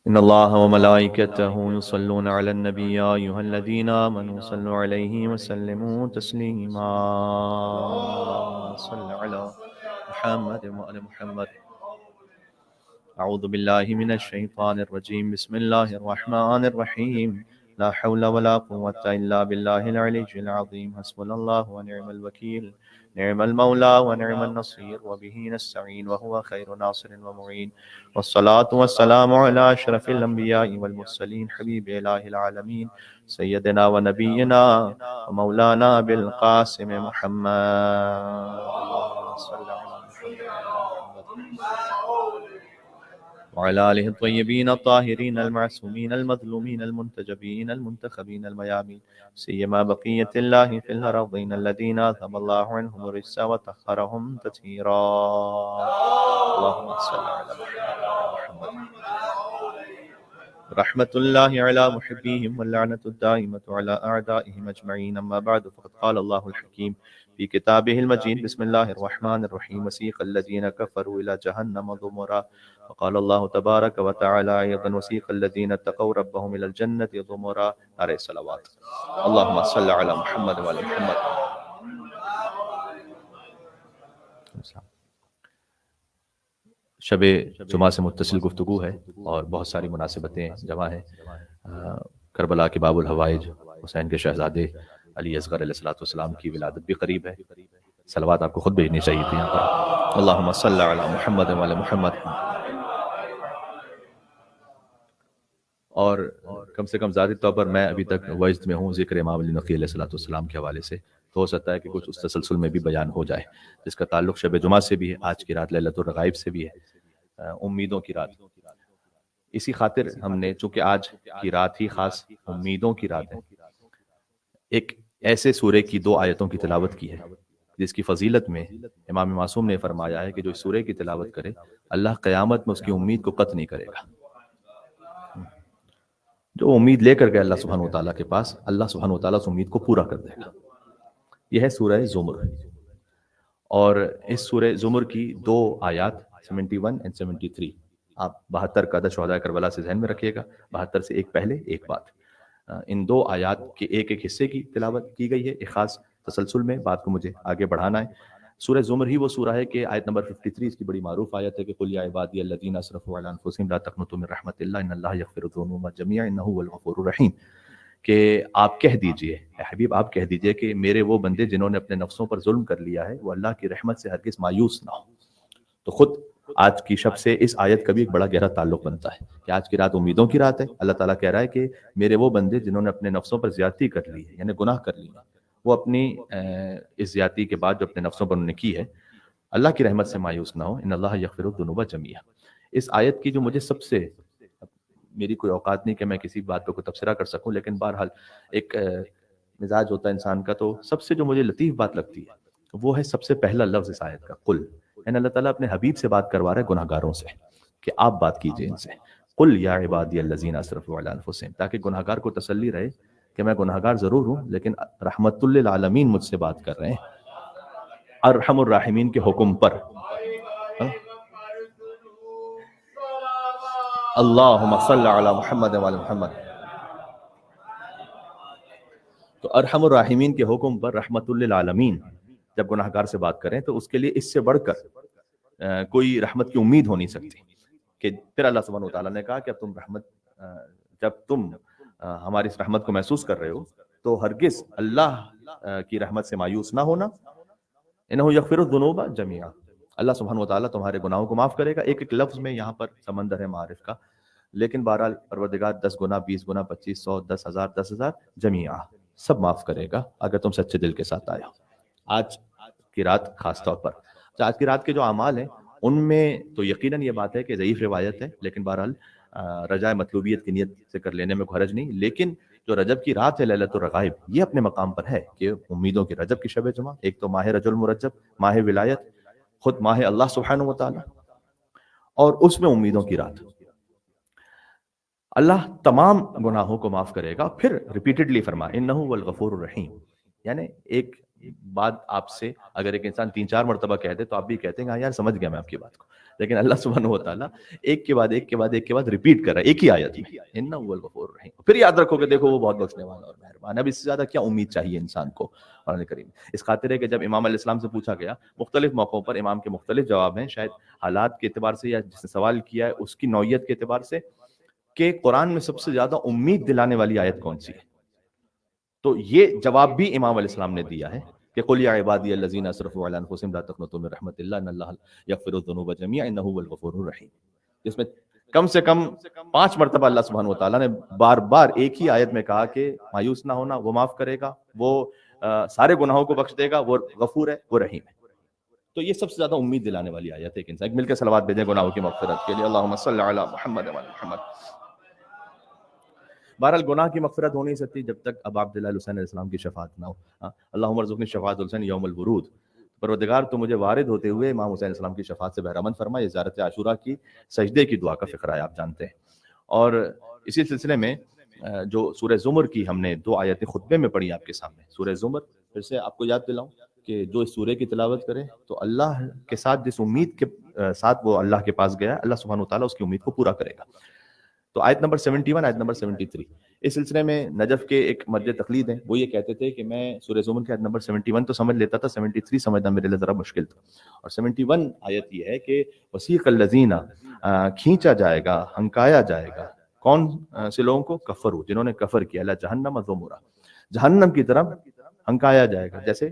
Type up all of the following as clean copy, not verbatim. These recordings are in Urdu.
إن الله وملائكته يصلون على النبي يا أيها الذين آمنوا صلوا عليه وسلموا تسليما. صل على محمد وآل محمد. أعوذ بالله من الشيطان الرجيم. بسم الله الرحمن الرحيم. لا حول ولا قوة إلا بالله العلي العظيم. حسبنا الله ونعم الوكيل. نعم المولى ونعم النصير وبه نستعين وهو خير ناصر ومعين. والصلاة والسلام على أشرف الأنبياء والمرسلين حبيب إله العالمين سيدنا ونبينا ومولانا بالقاسم محمد. صلى الله عليه وعلى آله الطيبين الطاهرين المعصومين المظلومين المنتجبين المنتخبين الميامين سيما بقية الله في الأرضين الذين أذهب الله عنهم الرجس وطهرهم تطهيرا. اللهم صل على محمد. رحمة الله على محبيهم واللعنة الدائمة على أعدائهم أجمعين. أما بعد فقد قال الله الحكيم في كتابه المجيد. بسم الله الرحمن الرحيم. وسيق الذين كفروا إلى جهنم زمرا. وقال الله تبارك وتعالى أيضا وسيق الذين اتقوا ربهم إلى الجنة زمرا. عليه الصلوات. اللهم صل على محمد وعلى محمد. شب جمعہ سے متصل گفتگو ہے اور بہت ساری مناسبتیں جمع ہیں. کربلا کے باب الحوائج، حسین کے شہزادے علی اصغر علیہ الصلوۃ والسلام کی ولادت بھی قریب ہے. صلوات آپ کو خود بھیجنی چاہیے تھی یہاں پر. اللہم صل علی محمد وعلی محمد. اور کم سے کم ذاتی طور پر میں ابھی تک وجد میں ہوں ذکر امام علی نقی علیہ الصلوۃ والسلام کے حوالے سے، تو ہو سکتا ہے کہ کچھ اس تسلسل میں بھی بیان ہو جائے، جس کا تعلق شب جمعہ سے بھی ہے، آج کی رات لیلۃ الرغائب سے بھی ہے، امیدوں کی رات. اسی خاطر ہم نے، چونکہ آج کی رات ہی خاص امیدوں کی رات ہے، ایک ایسے سورے کی 2 آیتوں کی تلاوت کی ہے جس کی فضیلت میں امام معصوم نے فرمایا ہے کہ جو اس سورے کی تلاوت کرے اللہ قیامت میں اس کی امید کو قطع نہیں کرے گا. جو امید لے کر گئے اللہ سبحانہ وتعالیٰ کے پاس، اللہ سبحانہ وتعالیٰ اس امید کو پورا کر دے گا. یہ ہے سورہ زمر. اور اس سورہ زمر کی 2 آیات 71 اور 73 آپ 72 کا عدد شہداء کربلا سے ذہن میں رکھیے گا. 72 سے ایک پہلے ایک بعد. ان 2 آیات کے ایک حصے کی تلاوت کی گئی ہے ایک خاص تسلسل میں. بات کو مجھے آگے بڑھانا ہے. سورہ زمر ہی وہ سورہ ہے کہ آیت نمبر 53 اس کی بڑی معروف آیت ہے کہ قل یا عبادی الذین اسرفوا علی انفسہم لا تقنطوا من رحمۃ اللہ ان اللہ یغفر الذنوب جميعا انہ هو الغفور الرحیم. کہ آپ کہہ دیجئے، اے حبیب آپ کہہ دیجئے کہ میرے وہ بندے جنہوں نے اپنے نفسوں پر ظلم کر لیا ہے وہ اللہ کی رحمت سے ہرگز مایوس نہ ہو. تو خود آج کی شب سے اس آیت کا بھی ایک بڑا گہرا تعلق بنتا ہے کہ آج کی رات امیدوں کی رات ہے. اللہ تعالیٰ کہہ رہا ہے کہ میرے وہ بندے جنہوں نے اپنے نفسوں پر زیادتی کر لی ہے، یعنی گناہ کر لیا، وہ اپنی اس زیادتی کے بعد جو اپنے نفسوں پر انہوں نے کی ہے، اللہ کی رحمت سے مایوس نہ ہو. ان اللہ یغفر الذنوب جميعا. اس آیت کی جو مجھے سب سے، میری کوئی اوقات نہیں کہ میں کسی بات پہ کوئی تبصرہ کر سکوں، لیکن بہرحال ایک مزاج ہوتا ہے انسان کا، تو سب سے جو مجھے لطیف بات لگتی ہے وہ ہے سب سے پہلا لفظ اس آیت کا، قل. یعنی اللہ تعالیٰ اپنے حبیب سے بات کروا رہا ہے گناہ گاروں سے کہ آپ بات کیجئے ان سے. قل یا عبادی الذین اسرفوا علی انفسہم، تاکہ گناہ گار کو تسلی رہے کہ میں گناہ گار ضرور ہوں لیکن رحمت للعالمین مجھ سے بات کر رہے ہیں، ارحم الراحمین کے حکم پر. اللہم صل علی محمد وعلی محمد. تو ارحم الراحمین کے حکم پر رحمت للعالمین جب گناہ گار سے بات کریں تو اس کے لیے اس سے بڑھ کر کوئی رحمت کی امید ہو نہیں سکتی. کہ پھر اللہ سبحانہ وتعالیٰ نے کہا کہ اب تم رحمت، جب تم ہماری اس رحمت کو محسوس کر رہے ہو تو ہرگز اللہ کی رحمت سے مایوس نہ ہونا. انہ یغفر الذنوب جميعا، اللہ سبحانہ وتعالیٰ تمہارے گناہوں کو معاف کرے گا. ایک ایک لفظ میں یہاں پر سمندر ہے معارف کا، لیکن بہرحال پروردگار 10 گنا 20 گنا 25 100 10,000 10,000 جميعا سب معاف کرے گا اگر تم سچے دل کے ساتھ آئے ہو. آج کی رات خاص طور پر، آج کی رات کے جو اعمال ہیں ان میں تو یقیناً یہ بات ہے کہ ضعیف روایت ہے، لیکن بہرحال رجاء مطلوبیت کی نیت سے کر لینے میں کوئی حرج نہیں. لیکن جو رجب کی رات ہے لیلۃ الرغائب، یہ اپنے مقام پر ہے کہ امیدوں کی رجب کی شب جمعہ. ایک تو ماہ رجب المرجب، ماہ ولایت، خود ماہ اللہ سبحانہ وتعالی، اور اس میں امیدوں کی رات. اللہ تمام گناہوں کو معاف کرے گا. پھر ریپیٹڈلی فرمائے انہ هو الغفور الرحیم، یعنی ایک بات آپ سے اگر ایک انسان 3-4 مرتبہ کہہ دے تو آپ بھی کہتے ہیں ہاں یار سمجھ گیا میں آپ کی بات کو، لیکن اللہ سبحانہ و تعالیٰ ایک کے بعد ایک کے بعد ایک کے بعد ریپیٹ کر رہا ہے ایک ہی آیت میں، انہ هو الغفور الرحیم، پھر یاد رکھو کہ دیکھو وہ بہت بخشنے والا اور مہربان ہے۔ اب اس سے زیادہ کیا امید چاہیے انسان کو قرآن کریم؟ اس خاطر ہے کہ جب امام علیہ السلام سے پوچھا گیا، مختلف موقعوں پر امام کے مختلف جواب ہیں، شاید حالات کے اعتبار سے یا جس نے سوال کیا ہے اس کی نوعیت کے اعتبار سے، کہ قرآن میں سب سے زیادہ امید دلانے والی آیت کون سی ہے؟ تو یہ جواب بھی امام علیہ السلام نے دیا ہے کہ قل یا عبادی الذین اسرفوا علی انفسہم لا تقنطوا من رحمۃ اللہ ان اللہ یغفر الذنوب جميعا انہ هو الغفور الرحیم، جس میں کم سے کم 5 مرتبہ اللہ سبحانہ و تعالیٰ نے بار بار ایک ہی آیت میں کہا کہ مایوس نہ ہونا، وہ معاف کرے گا، وہ سارے گناہوں کو بخش دے گا، وہ غفور ہے، وہ رحیم ہے۔ تو یہ سب سے زیادہ امید دلانے والی آیت ہے ایک انسان مل کے صلوات بھیجیں گناہوں کی مغفرت کے لیے، اللہم صل علی محمد و علی محمد۔ بہرحال گناہ کی مغفرت ہو نہیں سکتی جب تک اب عبداللہ الحسین علیہ السلام کی شفاعت نہ ہو۔ اللہم ارزقنی شفاعت الحسین یوم الورود، پروردگار تو مجھے وارد ہوتے ہوئے امام حسین علیہ السلام کی شفاعت سے بہرمند فرما۔ یہ زیارت عاشورہ کی سجدے کی دعا کا فقرہ ہے، آپ جانتے ہیں۔ اور اسی سلسلے میں جو سورہ زمر کی ہم نے 2 آیتیں خطبے میں پڑھی آپ کے سامنے، سورہ زمر پھر سے آپ کو یاد دلاؤں کہ جو اس سورہ کی تلاوت کرے تو اللہ کے ساتھ جس امید کے ساتھ وہ اللہ کے پاس گیا، اللہ سبحانہ وتعالیٰ اس کی امید کو پورا کرے گا۔ تو آیت نمبر 71 آیت نمبر 73 اس سلسلے میں نجف کے ایک مرد تقلید ہیں، وہ یہ کہتے تھے کہ میں سورہ زمر کی آیت نمبر 71 تو سمجھ لیتا تھا، 73 سمجھنا میرے لیے ذرا مشکل تھا۔ اور 71 آیت یہ ہے کہ وسیق الذین، کھینچا جائے گا، ہنکایا جائے گا کون سے لوگوں کو؟ کفروا، جنہوں نے کفر کیا، الی جہنم زمرا، جہنم کی طرف ہنکایا جائے گا، جیسے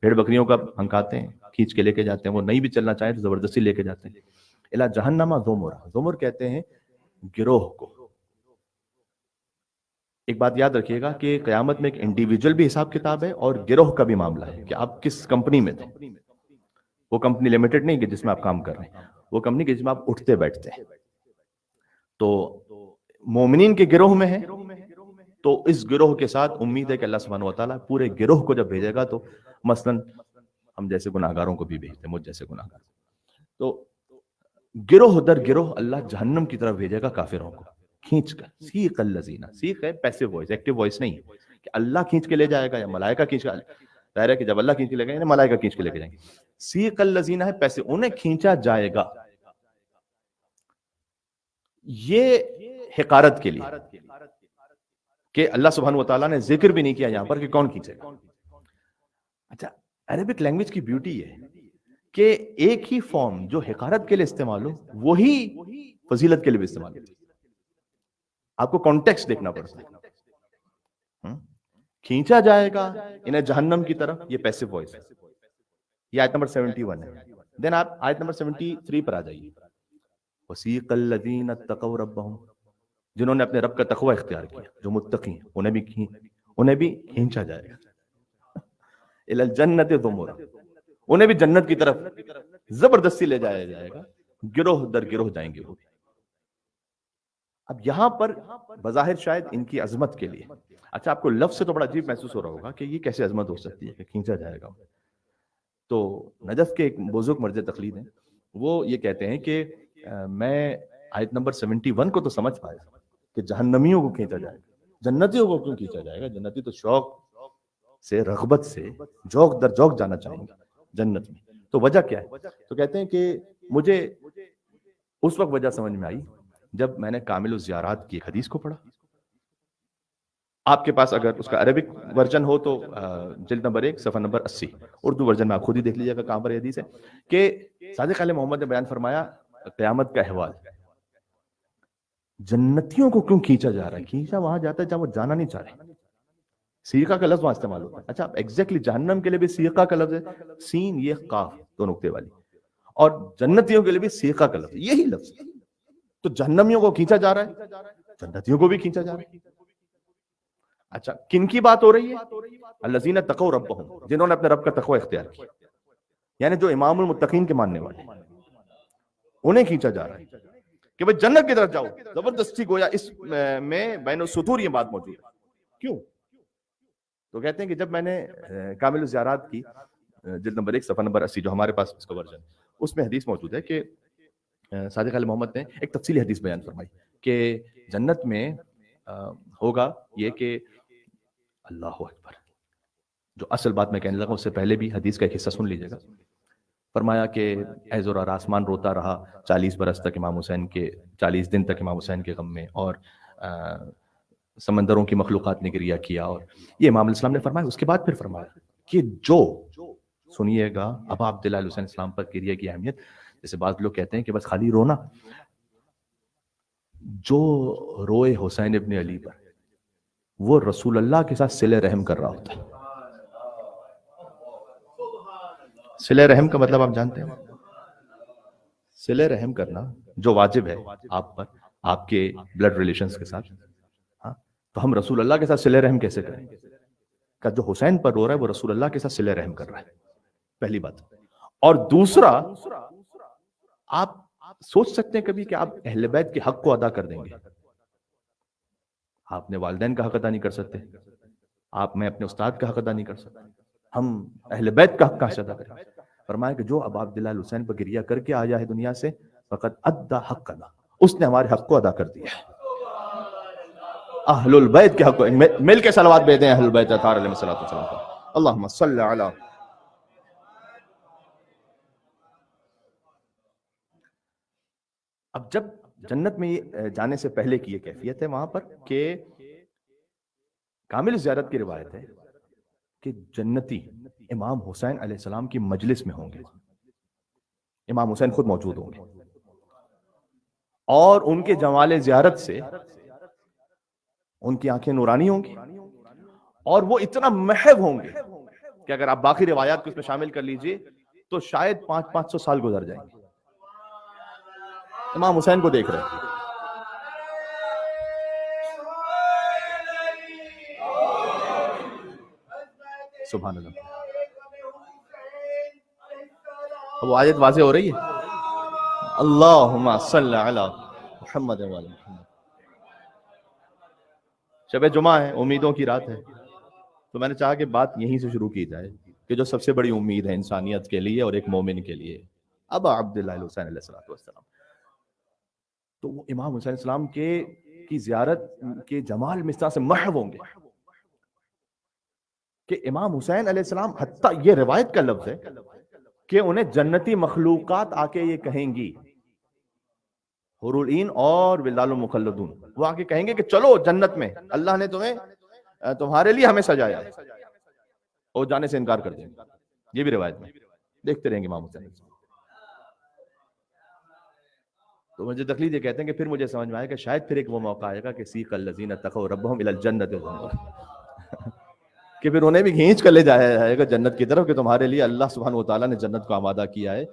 بھیڑ بکریوں کا ہنکاتے ہیں، کھینچ کے لے کے جاتے ہیں، وہ نہیں بھی چلنا چاہیں تو زبردستی لے کے جاتے ہیں۔ الی جہنم زمرا، زمر کہتے ہیں گروہ کو۔ ایک بات یاد رکھیے گا کہ قیامت میں ایک انڈیویجول بھی حساب کتاب ہے اور گروہ کا بھی معاملہ ہے کہ آپ کس کمپنی میں تھے۔ وہ کمپنی لمیٹڈ نہیں کہ جس میں آپ کام کر رہے ہیں، وہ کمپنی کہ جس میں آپ اٹھتے بیٹھتے ہیں۔ تو مومنین کے گروہ میں ہے تو اس گروہ کے ساتھ امید ہے کہ اللہ سبحانہ و تعالیٰ پورے گروہ کو جب بھیجے گا تو مثلاً ہم جیسے گناہگاروں کو بھی بھیجتے ہیں، مجھ جیسے گناہگار، تو گروہ در گروہ اللہ جہنم کی طرف بھیجے گا کافروں کو کھینچ کر۔ سیق الذین، سیق ہے پیسو وائس، ایکٹیو وائس نہیں کہ اللہ کھینچ کے لے جائے گا یا ملائکہ کھینچ کے، ظاہر ہے کہ جب اللہ کھینچ کے لے گئے ملائکہ کھینچ کے لے کے جائیں گے۔ سیق الذین ہے پیسے، انہیں کھینچا جائے گا، یہ حقارت کے لیے کہ اللہ سبحانہ و تعالیٰ نے ذکر بھی نہیں کیا یہاں پر کہ کون کھینچے گا۔ اچھا، عربک لینگویج کی بیوٹی ہے کہ ایک ہی فارم جو حقارت کے لیے استعمال ہو وہی فضیلت کے لیے بھی استعمال ہوتی ہے۔ آپ کو کانٹیکسٹ دیکھنا پڑتا ہے۔ کھینچا جائے گا انہیں جہنم کی طرف، یہ پیسو وائس ہے، یہ آیت نمبر 71 ہے۔ دین آپ آیت نمبر 73 پر آ جائیے۔ وسیق الذین اتقوا ربہم، جنہوں نے اپنے رب کا تقوی اختیار کیا، جو متقی ہیں، انہیں بھی کھینچا جائے گا۔ الی الجنۃ زمرا، انہیں بھی جنت کی طرف زبردستی لے جایا جائے گا، گروہ در گروہ جائیں گے وہ۔ اب یہاں پر بظاہر شاید ان کی عظمت کے لیے، اچھا آپ کو لفظ سے تو بڑا عجیب محسوس ہو رہا ہوگا کہ یہ کیسے عظمت ہو سکتی ہے کہ کھینچا جائے گا۔ تو نجف کے ایک بزرگ مرد تقلید ہیں، وہ یہ کہتے ہیں کہ میں آیت نمبر 71 کو تو سمجھ پایا کہ جہنمیوں کو کھینچا جائے گا، جنتیوں کو کیوں کھینچا جائے گا؟ جنتی تو شوق سے، رغبت سے، جوق در جوق جانا چاہیں گے جنت میں۔ تو وجہ کیا ہے؟ تو کہتے ہیں کہ مجھے اس وقت وجہ سمجھ میں آئی جب میں نے کامل الزیارات کی ایک حدیث کو پڑھا۔ آپ کے پاس اگر اس کا عربک ورژن ہو تو جلد نمبر 1 صفحہ نمبر 80، اردو ورژن میں آپ خود ہی دیکھ لیجیے گا کہاں پر یہ حدیث ہے کہ صادق علیہ محمد نے بیان فرمایا قیامت کا احوال، جنتیوں کو کیوں کھینچا جا رہا ہے؟ کھینچا وہاں جاتا ہے جہاں وہ جانا نہیں چاہ رہے۔ سیقہ کا لفظ وہاں استعمال ہوتا ہے۔ اچھا ایگزیکٹلی جہنم کے لیے بھی سیقہ کا لفظ ہے، سین یہ قاف 2 نقطے والی، اور جنتیوں کے لیے بھی سیقہ کا لفظ، یہی لفظ۔ تو جہنمیوں کو کھینچا جا رہا ہے، جنتیوں کو بھی کھینچا جا رہا ہے۔ اچھا کن کی بات ہو رہی ہے؟ الذین اتقوا ربہم، جنہوں نے اپنے رب کا تقوی اختیار کیا، یعنی جو امام المتقین کے ماننے والے، انہیں کھینچا جا رہا ہے کہ بھئی جنت کی طرف جاؤ، زبردستی گویا اس میں بین السطور یہ بات موجود ہے۔ کیوں؟ تو کہتے ہیں کہ جب میں نے کامل الزیارات کی جلد نمبر 1 صفحہ نمبر 80 جو ہمارے پاس اس کا ورژن، اس میں حدیث موجود ہے کہ صادق علیہ محمد نے ایک تفصیلی حدیث بیان فرمائی کہ جنت میں ہوگا یہ کہ اللہ اکبر، جو اصل بات میں کہنے لگا اس سے پہلے بھی حدیث کا ایک حصہ سن لیجیے گا. فرمایا کہ اے زورار آسمان روتا رہا 40 برس تک امام حسین کے 40 دن تک امام حسین کے غم میں، اور سمندروں کی مخلوقات نے گریہ کیا. اور یہ امام علیہ السلام نے فرمایا. اس کے بعد پھر فرمایا کہ جو سنیے گا ابا عبداللہ علیہ حسین السلام پر گریہ کی اہمیت. جیسے بعض لوگ کہتے ہیں کہ بس خالی رونا، جو روئے حسین ابن علی پر وہ رسول اللہ کے ساتھ صلہ رحم کر رہا ہوتا ہے. صلہ رحم کا مطلب آپ جانتے ہیں؟ صلہ رحم کرنا جو واجب ہے آپ پر، آپ کے بلڈ ریلیشنز کے ساتھ، ہاں، تو ہم رسول اللہ کے ساتھ صلہ رحم کیسے کریں؟ کہ جو حسین پر رو رہا ہے وہ رسول اللہ کے ساتھ صلہ رحم کر رہا ہے، پہلی بات. اور دوسرا، آپ سوچ سکتے ہیں کبھی کہ آپ اہل بیت کے حق کو ادا کر دیں گے؟ آپ نے والدین کا حق ادا نہیں کر سکتے، آپ میں اپنے استاد کا حق ادا نہیں کر سکتے، ہم اہل بیت کا حق کہاں سے ادا کریں؟ فرمایا کہ جو ابا عبداللہ الحسین پر گریہ کر کے آیا ہے دنیا سے، فقط ادا حق ادا، اس نے ہمارے حق کو ادا کر دیا ہے. اہل البیت کے حق کو مل کے صلوات بھیجیں اہل البیت اطہار علیہ الصلوۃ والسلام پر. اللہم صل علی. اب جب جنت میں جانے سے پہلے کی یہ کیفیت ہے وہاں پر کہ کامل زیارت کی روایت ہے کہ جنتی امام حسین علیہ السلام کی مجلس میں ہوں گے، امام حسین خود موجود ہوں گے، اور ان کے جمال زیارت سے ان کی آنکھیں نورانی ہوں گی، اور وہ اتنا محو ہوں گے کہ اگر آپ باقی روایات کو اس میں شامل کر لیجئے تو شاید 500 سال گزر جائیں گے امام حسین کو دیکھ رہے ہیں. سبحان اللہ. وہ آیت واضح ہو رہی ہے، اللہم صلی علی محمد و علی محمد. شب جمعہ ہے، امیدوں کی رات ہے، تو میں نے چاہا کہ بات یہیں سے شروع کی جائے کہ جو سب سے بڑی امید ہے انسانیت کے لیے اور ایک مومن کے لیے، ابا عبداللہ الحسین علیہ السلام. تو وہ امام حسین علیہ السلام کی زیارت کے جمال میں اس طرح سے محو ہوں گے کہ امام حسین علیہ السلام، حتیٰ یہ روایت کا لفظ ہے کہ انہیں جنتی مخلوقات آ کے یہ کہیں گی، حور العین اور ولدان المخلدون، وہ آ کے کہیں گے کہ چلو جنت میں، اللہ نے تمہارے لیے ہمیں سجایا ہے، اور جانے سے انکار کر دیں گے. یہ بھی روایت میں دیکھتے رہیں گے امام حسین. تو مجھے تقلید یہ کہتے ہیں کہ پھر مجھے سمجھ میں آیا کہ شاید پھر ایک وہ موقع آئے گا کہ سیق الذین اتقوا ربہم الی الجنۃ کہ پھر انہیں بھی کھینچ کر لے جایا جائے گا جنت کی طرف کہ تمہارے لیے اللہ سبحانہ و تعالیٰ نے جنت کو آمادہ کیا ہے.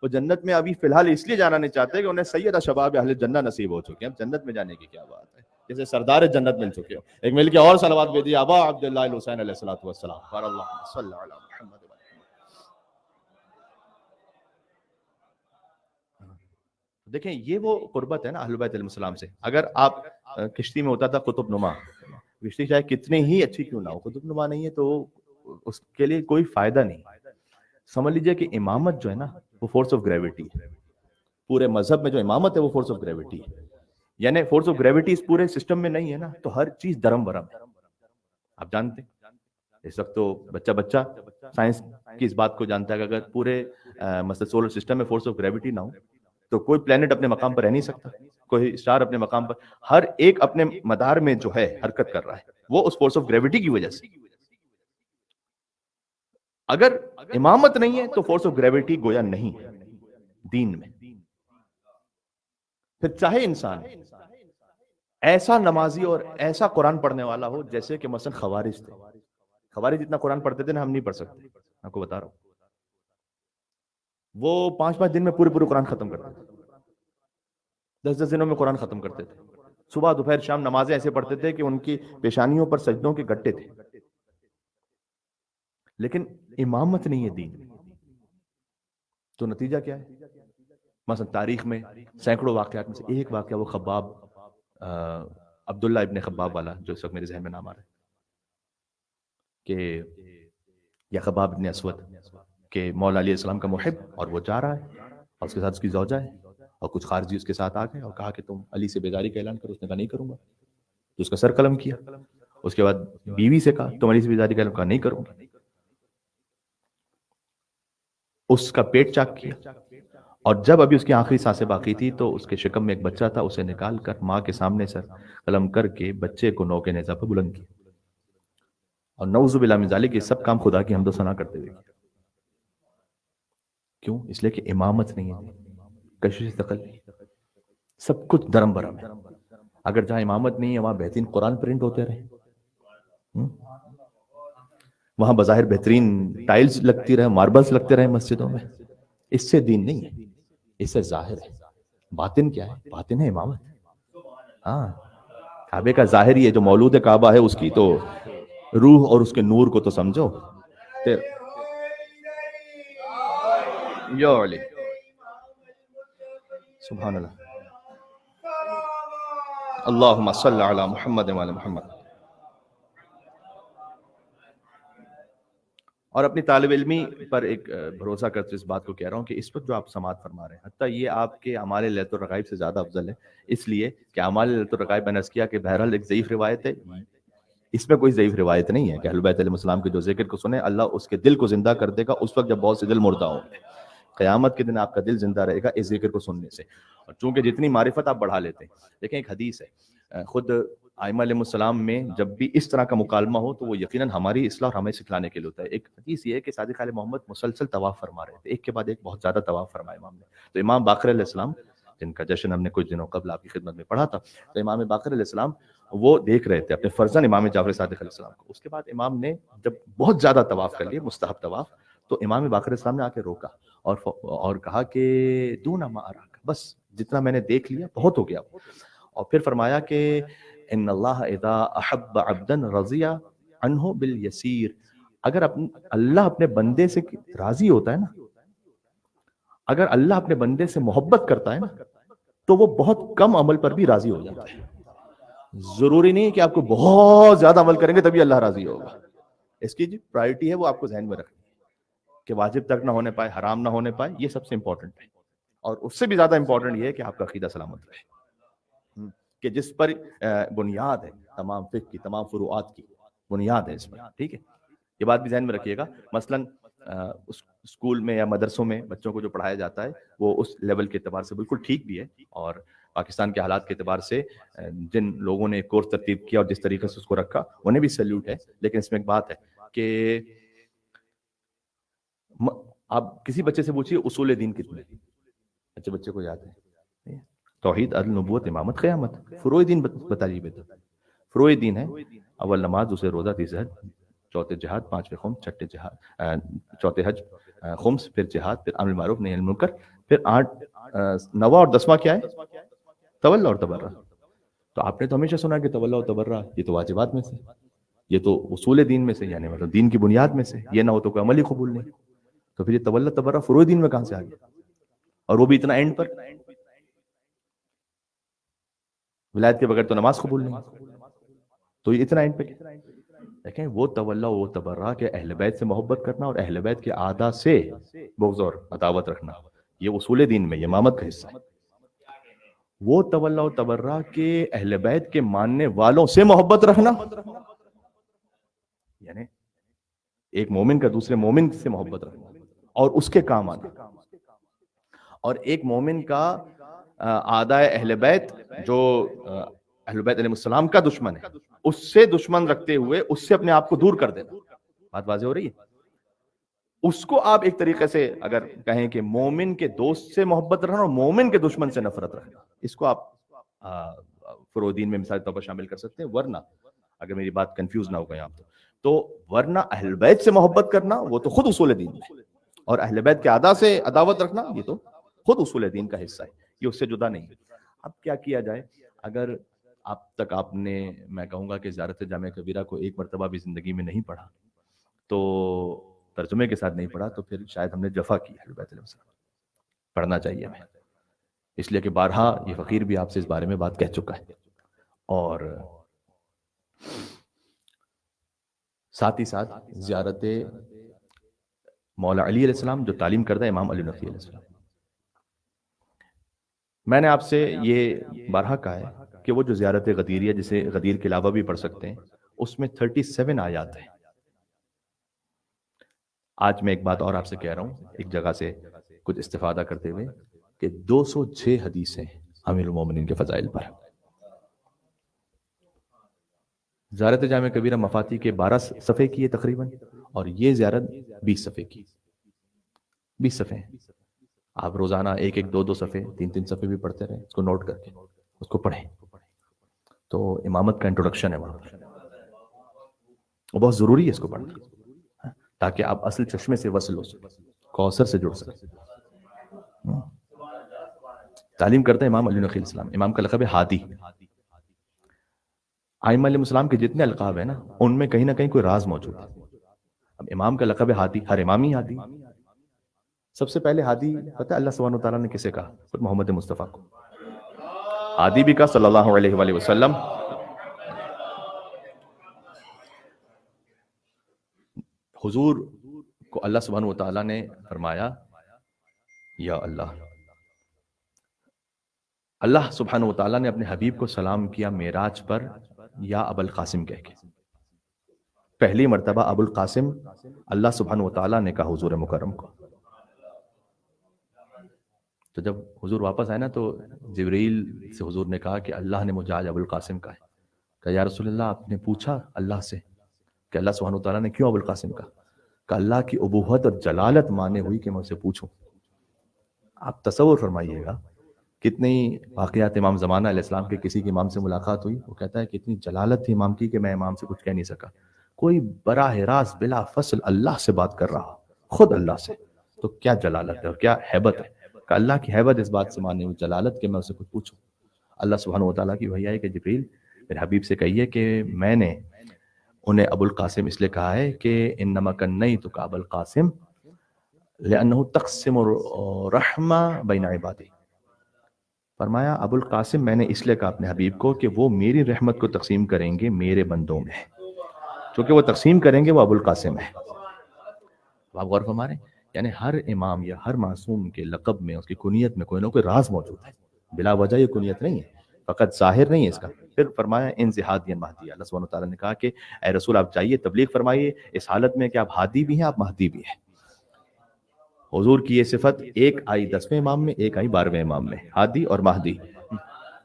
وہ جنت میں ابھی فی الحال اس لیے جانا نہیں چاہتے کہ انہیں سیدہ شباب اہل جنہ نصیب ہو چکے ہیں، اب جنت میں جانے کی کیا بات ہے، جیسے سردار جنت مل چکے ہو. ایک مل کے اور صلوات بھیجیے ابا عبداللہ الحسین علیہ الصلوۃ والسلام پر. اللہم صلی علی محمد. دیکھیں یہ وہ قربت ہے نا اہل بیت علیہ السلام سے. اگر آپ کشتی میں ہوتا تھا قطب نما، کشتی چاہے کتنی ہی اچھی کیوں نہ ہو، قطب نما نہیں ہے تو اس کے لیے کوئی فائدہ نہیں. سمجھ لیجئے کہ امامت جو ہے نا وہ فورس آف گریوٹی ہے. پورے مذہب میں جو امامت ہے وہ فورس آف گریوٹی ہے، یعنی فورس آف گریوٹی اس پورے سسٹم میں نہیں ہے نا تو ہر چیز درم برم ہے. آپ جانتے ہیں اس وقت تو بچہ سائنس کی اس بات کو جانتا ہے کہ اگر پورے مثلا سولر سسٹم میں فورس آف گریوٹی نہ ہو تو کوئی پلانٹ اپنے مقام پر رہ نہیں سکتا، کوئی اسٹار اپنے مقام پر، ہر ایک اپنے مدار میں جو ہے حرکت کر رہا ہے، وہ اس فورس آف گریوٹی کی وجہ سے. اگر امامت نہیں ہے تو فورس آف گریوٹی گویا نہیں ہے دین میں. پھر چاہے انسان ایسا نمازی اور ایسا قرآن پڑھنے والا ہو جیسے کہ مثلا خوارج تھے. خوارج جتنا قرآن پڑھتے تھے نا ہم نہیں پڑھ سکتے، آپ کو بتا رہا ہوں. وہ 5 دن میں پورے قرآن ختم کرتے تھے، 10 دنوں میں قرآن ختم کرتے تھے. صبح دوپہر شام نمازیں ایسے پڑھتے تھے کہ ان کی پیشانیوں پر سجدوں کے گٹے تھے. لیکن امامت نہیں ہے دین میں، تو نتیجہ کیا ہے؟ مثلا تاریخ میں سینکڑوں واقعات میں سے ایک واقعہ وہ خباب، عبداللہ ابن خباب والا جو اس وقت میرے ذہن میں نام آ رہا ہے کہ یا خباب ابن اسود کہ مولا علیہ السلام کا محب، اور وہ جا رہا ہے اور اس کے ساتھ اس کی زوجہ ہے اور کچھ خارجی اس کے ساتھ آ گئے اور کہا کہ تم علی سے بیزاری کا اعلان کرو. اس نے کہا نہیں کروں گا، تو اس کا سر قلم کیا. اس کے بعد بیوی سے کہا تم علی سے بیزاری کا اعلان، کہا نہیں کروں گا. اس کا پیٹ چاک کیا، اور جب ابھی اس کی آخری سانسیں باقی تھی تو اس کے شکم میں ایک بچہ تھا، اسے نکال کر ماں کے سامنے سر قلم کر کے بچے کو نوکے نیزہ پہ بلند کیا، اور نعوذ باللہ من ذالک یہ سب کام خدا کی حمد و ثنا کرتے ہوئے کیا۔ کیوں؟ اس لیے کہ امامت نہیں ہے، کشش ثقل نہیں، سب کچھ درم برم ہے۔ اگر جہاں امامت نہیں ہے وہاں بہترین قرآن پرنٹ ہوتے رہے، وہاں بظاہر بہترین ٹائلز لگتی رہے، ماربلز لگتے رہے مسجدوں میں، اس سے دین نہیں ہے، اس سے ظاہر ہے۔ باطن کیا ہے؟ باطن ہے امامت۔ ہاں، کعبے کا ظاہر ہی ہے، جو مولود کعبہ ہے اس کی تو روح اور اس کے نور کو تو سمجھو۔ یا علی سبحان اللہ، اللہم صل علی محمد وعلی محمد۔ اور اپنی طالب علمی پر ایک بھروسہ کرتے اس بات کو کہہ رہا ہوں کہ اس وقت جو آپ سماعت فرما رہے ہیں، حتیٰ یہ آپ کے اعمال لیلۃ الرغائب سے زیادہ افضل ہے، اس لیے کہ اعمال لیلۃ الرغائب میں نے عرض کیا کہ بہرحال ایک ضعیف روایت ہے، اس میں کوئی ضعیف روایت نہیں ہے کہ اہل بیت علیہ السلام کے جو ذکر کو سنیں اللہ اس کے دل کو زندہ کر دے گا اس وقت جب بہت سے دل مردہ ہوں گے۔ قیامت کے دن آپ کا دل زندہ رہے گا اس ذکر کو سننے سے، اور چونکہ جتنی معرفت آپ بڑھا لیتے ہیں۔ دیکھیں ایک حدیث ہے، خود ائمہ علیہ السلام میں جب بھی اس طرح کا مکالمہ ہو تو وہ یقیناً ہماری اصلاح اور ہمیں سکھلانے کے لیے ہوتا ہے۔ ایک حدیث یہ ہے کہ صادق علیہ محمد مسلسل طواف فرما رہے تھے، ایک کے بعد ایک بہت زیادہ طواف فرمایا امام نے، تو امام باقر علیہ السلام جن کا جشن ہم نے کچھ دنوں قبل آپ کی خدمت میں پڑھا تھا، تو امام باقر علیہ السلام وہ دیکھ رہے تھے اپنے فرزند امام جعفر صادق علیہ السلام کو۔ اس کے بعد امام نے جب بہت زیادہ طواف کر لیے، مستحب طواف، تو امام باقر علیہ السلام نے آ کے روکا اور کہا کہ دون ما اراک، بس جتنا میں نے دیکھ لیا بہت ہو گیا۔ اور پھر فرمایا کہ ان اللہ اذا احب عبدا رضی عنہ بالیسیر، اگر اللہ اپنے بندے سے راضی ہوتا ہے نا، اگر اللہ اپنے بندے سے محبت کرتا ہے نا تو وہ بہت کم عمل پر بھی راضی ہو جاتا ہے۔ ضروری نہیں کہ آپ کو بہت زیادہ عمل کریں گے تبھی اللہ راضی ہوگا، اس کی جو پرائرٹی ہے وہ آپ کو ذہن میں رکھنی ہے کہ واجب تک نہ ہونے پائے، حرام نہ ہونے پائے، یہ سب سے امپورٹنٹ ہے۔ اور اس سے بھی زیادہ امپورٹنٹ یہ ہے کہ آپ کا عقیدہ سلامت رہے، کہ جس پر بنیاد ہے تمام فقہ کی، تمام فروعات کی بنیاد ہے اس پر، ٹھیک ہے۔ یہ بات بھی ذہن میں رکھیے گا، مثلاً اسکول میں یا مدرسوں میں بچوں کو جو پڑھایا جاتا ہے وہ اس لیول کے اعتبار سے بالکل ٹھیک بھی ہے، اور پاکستان کے حالات کے اعتبار سے جن لوگوں نے کورس ترتیب کیا اور جس طریقے سے اس کو رکھا انہیں بھی سیلیوٹ ہے۔ لیکن اس میں ایک بات ہے کہ آپ کسی بچے سے پوچھیے اصول دین کتنے، اچھے بچے کو یاد ہے توحید، عدل، نبوت، امامت، قیامت، فروع دین بتا دیجیے بیٹا۔ فروع دین ہے اول نماز، دوسرے روزہ، تیسرے حج، چوتھے جہاد، پانچویں خمس، چھٹے جہاد، چوتھے حج، خمس، پھر جہاد، پھر امر معروف نہی عن المنکر، پھر 9واں اور 10واں کیا ہے؟ تولی اور تبرع۔ تو آپ نے تو ہمیشہ سنا کہ تولی اور تبرع یہ تو واجبات میں سے، یہ تو اصول دین میں سے، یعنی مطلب دین کی بنیاد میں سے، یہ نہ ہو تو کوئی عمل ہی قبول نہیں۔ تو پھر یہ تولی تبرع فروع دین میں کہاں سے آ گیا؟ اور وہ بھی اتنا اینڈ پر، ولایت کے بغیر تو نماز قبول نہیں، تو یہ اتنا اینڈ پہ کیا؟ دیکھیں وہ تولی و تبرع کہ اہل بیت سے محبت کرنا اور اہل بیت کے اعداء سے بغض اور عداوت رکھنا، یہ اصول دین میں، یہ امامت کا حصہ ہے۔ وہ تولی و تبرع کہ اہل بیت کے ماننے والوں سے محبت رکھنا، یعنی ایک مومن کا دوسرے مومن سے محبت رکھنا اور اس کے کام آنا، اور ایک مومن کا اعداء اہل بیت جو اہل بیت علیہ السلام کا دشمن ہے اس سے دشمن رکھتے ہوئے اس سے اپنے آپ کو دور کر دینا۔ بات واضح ہو رہی ہے؟ اس کو آپ ایک طریقے سے اگر کہیں کہ مومن کے دوست سے محبت رکھنا اور مومن کے دشمن سے نفرت رکھنا، اس کو آپ فروع دین میں مثال طور پر شامل کر سکتے ہیں۔ ورنہ اگر میری بات کنفیوز نہ ہو گئی آپ تو ورنہ اہل بیت سے محبت کرنا وہ تو خود اصول دین ہے، اور اہل بیت کے اعداء سے عداوت رکھنا یہ تو خود اصول دین کا حصہ ہے، یہ اس سے جدا نہیں ہے۔ اب کیا کیا جائے؟ اگر اب تک آپ نے، میں کہوں گا کہ زیارت جامع کبیرہ کو ایک مرتبہ بھی زندگی میں نہیں پڑھا، تو ترجمے کے ساتھ نہیں پڑھا، تو پھر شاید ہم نے جفا کی اہل بیت علیہ السلام۔ پڑھنا چاہیے ہمیں، اس لیے کہ بارہا یہ فقیر بھی آپ سے اس بارے میں بات کہہ چکا ہے، اور ساتھ ہی ساتھ زیارت مولا علی علیہ السلام جو تعلیم کردہ امام علی نقی علیہ السلام۔ میں نے آپ سے یہ بارہا کہا ہے کہ وہ جو زیارت غدیریہ جسے غدیر کے علاوہ بھی پڑھ سکتے ہیں، اس میں 37 آیات ہیں، آج میں ایک بات اور آپ سے کہہ رہا ہوں ایک جگہ سے کچھ استفادہ کرتے ہوئے کہ 206 حدیثیں امیر المومنین کے فضائل پر. زیارت جامع کبیرہ مفاتی کے 12 صفحے کی ہے تقریباً، اور یہ زیارت 20 صفحے کی. 20 صفحے ہیں. آپ روزانہ ایک ایک دو دو صفحے 3 صفحے بھی پڑھتے رہیں، اس کو نوٹ کر کے اس کو پڑھیں. تو امامت کا انٹروڈکشن ہے وہاں پر، وہ بہت ضروری ہے اس کو پڑھنا، تاکہ آپ اصل چشمے سے وصل ہو سکیں، کوثر سے جڑ سکیں. تعلیم کرتے ہیں امام علی نقی علیہ السلام. امام کا لقب ہے ہادی. ائمہ علیہ السلام کے جتنے القاب ہیں نا، ان میں کہیں نہ کہیں کوئی راز موجود ہے. اب امام کا لقب ہے ہادی، ہر امام ہی ہادی. سب سے پہلے ہادی پتہ ہے اللہ سبحانہ وتعالیٰ نے کسے کہا؟ خود محمد مصطفیٰ کو ہادی بھی کہا صلی اللہ علیہ وآلہ وسلم. حضور کو اللہ سبحانہ وتعالیٰ نے فرمایا یا اللہ سبحانہ وتعالیٰ نے اپنے حبیب کو سلام کیا معراج پر یا ابو القاسم کہہ کے. پہلی مرتبہ ابو القاسم اللہ سبحانہ وتعالیٰ نے کہا حضور مکرم کو. تو جب حضور واپس آئے نا تو جبریل سے حضور نے کہا کہ اللہ نے مجھے آج ابو القاسم کہا ہے. کہ یا رسول اللہ آپ نے پوچھا اللہ سے کہ اللہ سبحانہ وتعالیٰ نے کیوں ابو القاسم کہا؟ کہ اللہ کی ابوت اور جلالت مانے ہوئی کہ میں اسے پوچھوں. آپ تصور فرمائیے گا کتنی واقعات امام زمانہ علیہ السلام کے کسی کے امام سے ملاقات ہوئی، وہ کہتا ہے کہ اتنی جلالت تھی امام کی کہ میں امام سے کچھ کہہ نہیں سکا. کوئی براہ راست بلا فصل اللہ سے بات کر رہا، خود اللہ سے، تو کیا جلالت ہے اور کیا حیبت ہے. کہ اللہ کی حیبت اس بات سے مانے ہوئی جلالت کہ میں اسے کچھ پوچھوں. اللہ سبحانہ وتعالیٰ کی وحی آئی کہ جبریل میرے حبیب سے کہیے کہ میں نے انہیں ابو القاسم اس لیے کہا ہے کہ انما کنیتک ابا القاسم لأنہ تقسم رحمہ بین عبادی. فرمایا ابو القاسم میں نے اس لیے کہا اپنے حبیب کو کہ وہ میری رحمت کو تقسیم کریں گے میرے بندوں میں، چونکہ وہ تقسیم کریں گے وہ ابو القاسم ہے. آپ غور فرما رہے ہیں، یعنی ہر امام یا ہر معصوم کے لقب میں، اس کی کنیت میں کوئی نہ کوئی راز موجود ہے. بلا وجہ یہ کنیت نہیں ہے، فقط ظاہر نہیں ہے اس کا. پھر فرمایا انزی ہادیا مہدی. اللہ سبحانہ تعالیٰ نے کہا کہ اے رسول آپ جائیے تبلیغ فرمائیے اس حالت میں کہ آپ ہادی بھی ہیں آپ مہدی بھی ہیں. حضور کی یہ صفت ایک آئی 10ویں امام میں، ایک آئی 12ویں امام میں، ہادی اور مہدی،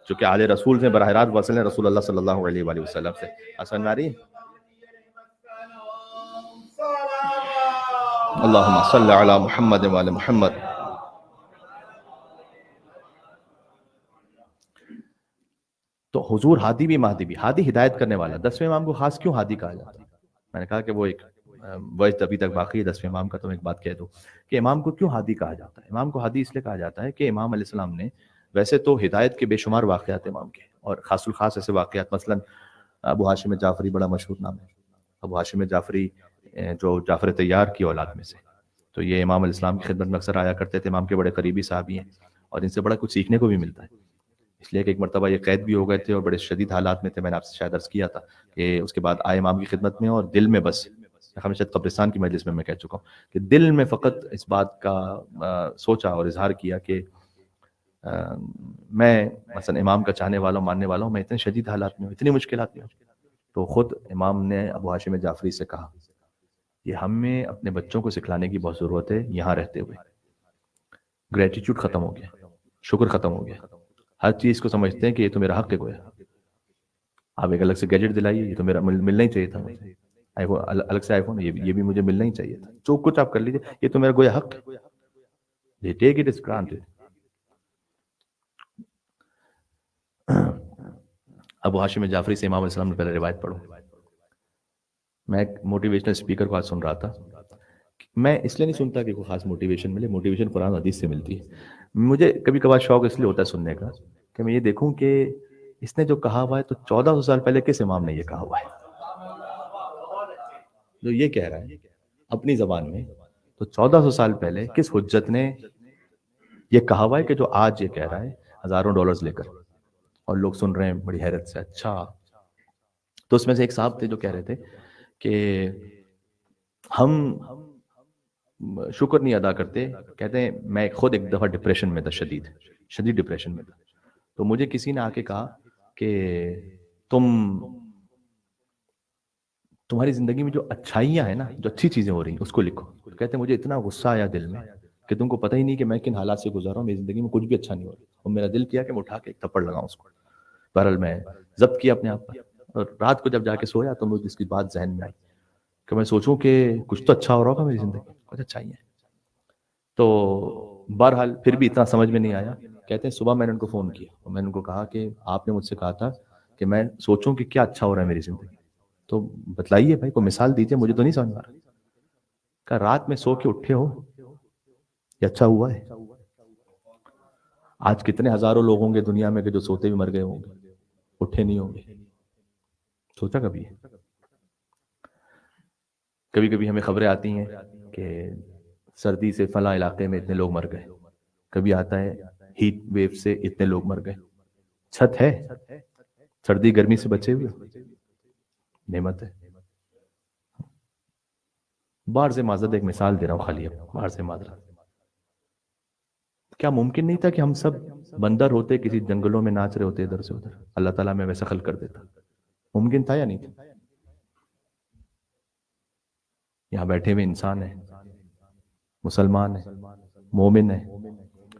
چونکہ آل رسول سے براہ راست وصل ہیں رسول اللہ صلی اللہ علیہ وآلہ وسلم سے. حسن ناری اللہم صلی علی محمد وعلی محمد. تو حضور ہادی بھی مہدی بھی. ہادی ہدایت کرنے والا. 10ویں امام کو خاص کیوں ہادی کہا جاتا ہے؟ میں نے کہا کہ وہ ایک وجہ ابھی تک باقی ہے 10ویں امام کا، تو میں ایک بات کہہ دوں کہ امام کو کیوں ہادی کہا جاتا ہے. امام کو ہادی اس لیے کہا جاتا ہے کہ امام علیہ السلام نے ویسے تو ہدایت کے بے شمار واقعات امام کے، اور خاص الخاص ایسے واقعات، مثلا ابو ہاشم جعفری بڑا مشہور نام ہے. ابو ہاشم جعفری جو جعفر طیار کی اولاد میں سے، تو یہ امام علیہ السلام کی خدمت میں اکثر آیا کرتے تھے. امام کے بڑے قریبی صحابی ہیں اور ان سے بڑا کچھ سیکھنے کو بھی ملتا ہے. اس لیے کہ ایک مرتبہ یہ قید بھی ہو گئے تھے اور بڑے شدید حالات میں تھے. میں نے آپ سے شاید عرض کیا تھا کہ اس کے بعد آئے امام کی خدمت میں، اور دل میں بس، ہمیشہ قبرستان کی مجلس میں کہہ چکا ہوں کہ دل میں فقط اس بات کا سوچا اور اظہار کیا کہ میں مثلا امام کا چاہنے والا ہوں، ماننے والا ہوں، میں اتنے شدید حالات میں ہوں، اتنی مشکلات میں ہوں. تو خود امام نے ابو ہاشم جعفری سے کہا یہ ہمیں اپنے بچوں کو سکھلانے کی بہت ضرورت ہے. یہاں رہتے ہوئے گریٹیٹیوڈ ختم ہو گیا، شکر ختم ہو گیا. ہر چیز کو سمجھتے ہیں کہ یہ تو میرا حق ہے. گویا آپ ایک الگ سے گیجٹ دلائیے، یہ تو میرا ملنا ہی چاہیے تھا مجھے. آئی فون الگ سے آئی فون، یہ بھی مجھے ملنا ہی چاہیے تھا. جو کچھ آپ کر لیجیے، یہ تو میرا گویا حق ہے. Take it as granted. ابو ہاشم جعفری سے امام علیہ السلام نے پہلے روایت پڑھو. میں ایک موٹیویشنل اسپیکر کو آج سن رہا تھا. میں اس لیے نہیں سنتا کہ کوئی خاص موٹیویشن ملے، موٹیویشن قرآن حدیث سے ملتی ہے. مجھے کبھی کبھار شوق اس لیے ہوتا ہے سننے کا کہ میں یہ دیکھوں کہ اس نے جو کہا ہوا ہے تو 1400 سال پہلے کس امام نے یہ کہا ہوا ہے جو یہ کہہ رہا ہے اپنی زبان میں. تو 1400 سال پہلے کس حجت نے یہ کہا ہوا ہے کہ جو آج یہ کہہ رہا ہے ہزاروں ڈالرز لے کر، اور لوگ سن رہے ہیں بڑی حیرت سے. اچھا، تو اس میں سے ایک صاحب تھے جو کہہ رہے تھے کہ ہم شکر نہیں ادا کرتے. کہتے ہیں میں خود ایک دفعہ ڈپریشن میں تھا، شدید ڈپریشن میں تھا. تو مجھے کسی نے آ کے کہا کہ تمہاری زندگی میں جو اچھائیاں ہیں نا، جو اچھی چیزیں ہو رہی ہیں اس کو لکھو. کہتے ہیں مجھے اتنا غصہ آیا دل میں کہ تم کو پتہ ہی نہیں کہ میں کن حالات سے گزر رہا ہوں، میری زندگی میں کچھ بھی اچھا نہیں ہو رہا، اور میرا دل کیا کہ میں اٹھا کے ایک تھپڑ لگاؤں اس کو. بہرحال میں ضبط کیا اپنے آپ پر، اور رات کو جب جا کے سویا تو مجھے اس کی بات ذہن میں آئی کہ میں سوچوں کہ کچھ تو اچھا ہو رہا ہوگا میری زندگی میں، کچھ اچھا ہی ہے. تو بہرحال پھر بھی اتنا سمجھ میں نہیں آیا. کہتے ہیں صبح میں نے ان کو فون کیا اور میں نے ان کو کہا کہ آپ نے مجھ سے کہا تھا کہ میں سوچوں کہ کیا اچھا ہو رہا ہے میری زندگی، تو بتلائیے بھائی، کوئی مثال دیجیے، مجھے تو نہیں سمجھ آ رہا. کہ رات میں سو کے اٹھے ہو یہ اچھا ہوا ہے. آج کتنے ہزاروں لوگ ہوں گے دنیا میں کہ جو سوتے بھی مر گئے ہوں گے، اٹھے نہیں ہوں گے. سوچا کبھی؟ کبھی کبھی ہمیں خبریں آتی ہیں کہ سردی سے فلاں علاقے میں اتنے لوگ مر گئے، کبھی آتا ہے ہیٹ ویو سے اتنے لوگ مر گئے. چھت ہے، سردی گرمی سے بچے ہوئے، نعمت ہے. باہر سے معذرت، ایک مثال دے رہا ہوں خالی، باہر سے معذرت. کیا ممکن نہیں تھا کہ ہم سب بندر ہوتے کسی جنگلوں میں ناچ رہے ہوتے ادھر سے ادھر، اللہ تعالیٰ میں ویسا خلق کر دیتا؟ ممکن تھا یا نہیں تھا؟ یہاں بیٹھے ہوئے انسان ہیں، مسلمان ہیں، مومن ہیں،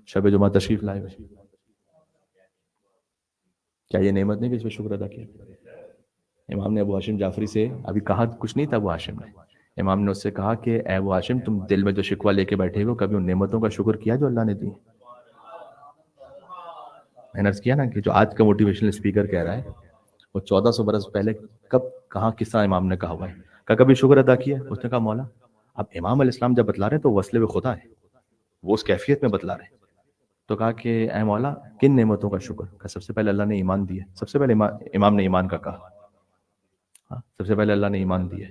شب جمعہ تشریف لائے ہوئے. کیا یہ نعمت نہیں کہ اس پہ شکر ادا کیا؟ امام نے ابو ہاشم جعفری سے ابھی کہا کچھ نہیں تھا. ابو ہاشم نے، امام نے اس سے کہا کہ اے ابو ہاشم، تم دل میں جو شکوہ لے کے بیٹھے ہو، کبھی ان نعمتوں کا شکر کیا جو اللہ نے دی؟ میں نے عرض کیا نا کہ جو آج کا موٹیویشنل اسپیکر کہہ رہا ہے وہ 1400 برس پہلے کب کہاں کس طرح امام نے کہا ہوا ہے کہ کبھی شکر ادا کیا؟ اس نے کہا مولا، اب امام علیہ السلام جب بتلا رہے ہیں تو وصلے ہوئے خدا ہے، وہ اس کیفیت میں بتلا رہے ہیں. تو کہا کہ اے مولا کن نعمتوں کا شکر؟ کہ سب سے پہلے اللہ نے ایمان دیا. سب سے پہلے امام نے ایمان کا کہا، سب سے پہلے اللہ نے ایمان دیا،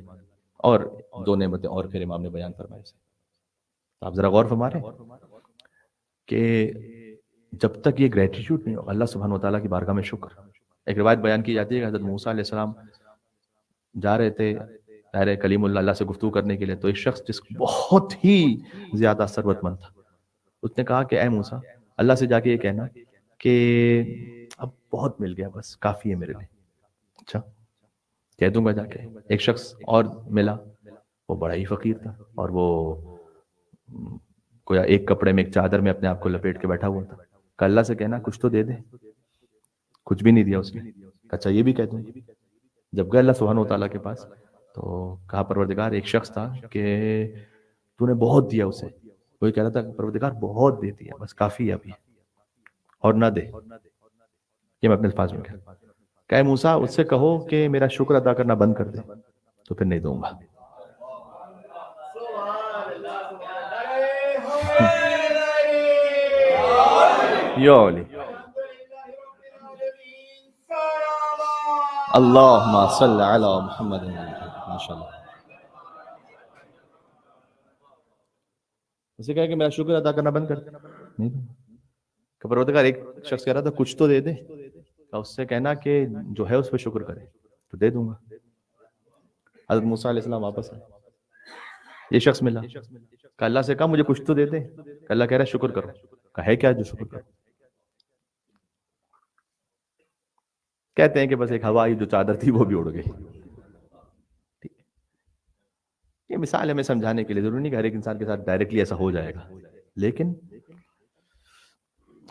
اور دو نعمتیں اور پھر امام نے بیان فرمائی. تو آپ ذرا غور فرما رہے ہیں کہ جب تک یہ گریٹیٹیوڈ نہیں ہو اللہ سبحانہ وتعالیٰ کی بارگاہ میں شکر. ایک روایت بیان کی جاتی ہے کہ حضرت موسیٰ علیہ السلام جا رہے تھے ظاہر کلیم اللہ سے گفتگو کرنے کے لیے، تو ایک شخص جس بہت ہی زیادہ ثروت مند تھا، اس نے کہا کہ اے موسیٰ، اللہ سے جا کے یہ کہنا کہ اب بہت مل گیا، بس کافی ہے میرے لیے. اچھا کہہ دوں گا جا کے. ایک شخص اور ملا، وہ بڑا ہی فقیر تھا، اور وہ کوئی ایک کپڑے میں ایک چادر میں اپنے آپ کو لپیٹ کے بیٹھا ہوا تھا. کہ اللہ سے کہنا کچھ تو دے دے. کچھ بھی نہیں دیا اس نے. اچھا یہ بھی کہہ دوں. جب گئے اللہ سبحانہ وتعالیٰ کے پاس تو کہا پروردگار، ایک شخص تھا کہ تو نے بہت دیا اسے. وہی کہہ رہا تھا پروردگار بہت دے دیا، بس کافی ہے ابھی، اور نہ دے. یہ میں اپنے الفاظ میں کہ اے موسیٰ اس سے کہو کہ میرا شکر ادا کرنا بند کر دے، تو پھر نہیں دوں گا. اللہم صلی علی محمد. ماشاءاللہ. اسے کہا کہ میرا شکر ادا کرنا بند کر دے، نہیں دوں گا. کہ پروردگار، ایک شخص کہہ رہا تھا کچھ تو دے دے. اس سے کہنا کہ جو ہے اس پہ شکر کرے تو دے دوں گا. حضرت موسیٰ علیہ السلام واپس آئے، یہ شخص ملا. کہ اللہ سے کہا مجھے کچھ تو دے دے. کہ اللہ کہہ رہا ہے شکر کرو. کہ ہے کیا جو شکر کرو؟ کہتے ہیں کہ بس ایک ہوائی جو چادر تھی وہ بھی اڑ گئی. یہ مثال ہمیں سمجھانے کے لیے، ضروری نہیں کہ ہر ایک انسان کے ساتھ ڈائریکٹلی ایسا ہو جائے گا، لیکن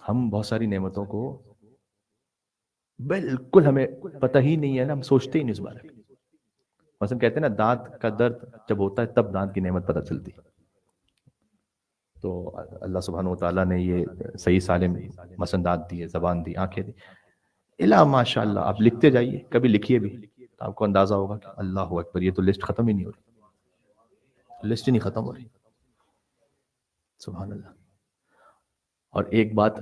ہم بہت ساری نعمتوں کو بالکل ہمیں پتہ ہی نہیں ہے نا، ہم سوچتے ہی نہیں اس بارے میں. مثلا کہتے ہیں نا دانت کا درد جب ہوتا ہے تب دانت کی نعمت پتہ چلتی. تو اللہ سبحانہ وتعالیٰ نے یہ صحیح سالم مثلا دانت دیے، زبان دی، آنکھیں دی، الا ماشاء اللہ. آپ لکھتے جائیے، کبھی لکھیے بھی تو آپ کو اندازہ ہوگا کہ اللہ اکبر، یہ تو لسٹ ختم ہی نہیں ہو رہی، لسٹ ہی نہیں ختم ہو رہی. سبحان اللہ. اور ایک بات